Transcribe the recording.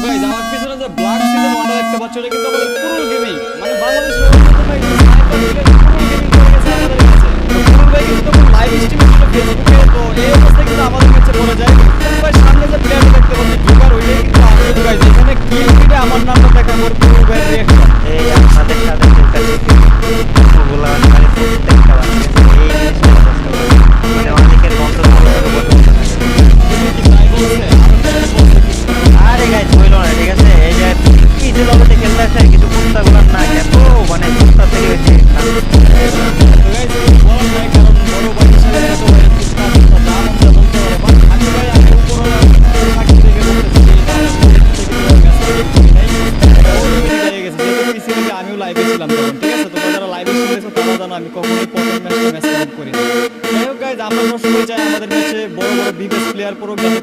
guys আমার পিছনে যে ব্ল্যাক সিজন ওয়ানটা দেখতে পাচ্ছ এটা কিন্তু আমাদের পুরুল গেমিং মানে বাংলাদেশের অন্যতম একজন স্নাইপার প্লেয়ার পুরুল গেমিং করে গেছে আমাদের কাছে পুরুল ভাই কিন্তু তখন লাইভ স্ট্রিমে ছিল ফেসবুকে তো এই অবস্থায় কিন্তু আমাদের কাছে পড়ে যায় পুরুল ভাই সামনে যে প্লেয়ারটা দেখতে পাচ্ছি জোকার ওইটাই কিন্তু আমি গাইস এখানে কিল ফিডে আমার নামটা দেখা পর পুরুল ভাইয়ের রিঅ্যাকশন এই আপনাদের সাথে ওগুলা মানে প্রত্যেকটা এই জিনিসটা মানে অনেকের কন্ট্রোল করে বলতে তাই বলছে আরে গাইস হইল না ঠিক আছে এই যে কি যে লবিতে খেলতে আসে কিছু কুত্তাগুলো না এত মানে কুত্তা থেকে হয়েছে আমিও লাইভে ছিলাম তখন ঠিক আছে তোমরা যারা লাইভে শুনেছো তারা জানো আমি কখনোই প্রথম ম্যাচটা ম্যাচ কাউন্ট করি না যাই হোক গাইজ আমরা সবসময় চাই আমাদের ম্যাচে বড় বড় বিগেস্ট প্লেয়ার পড়ুক যাতে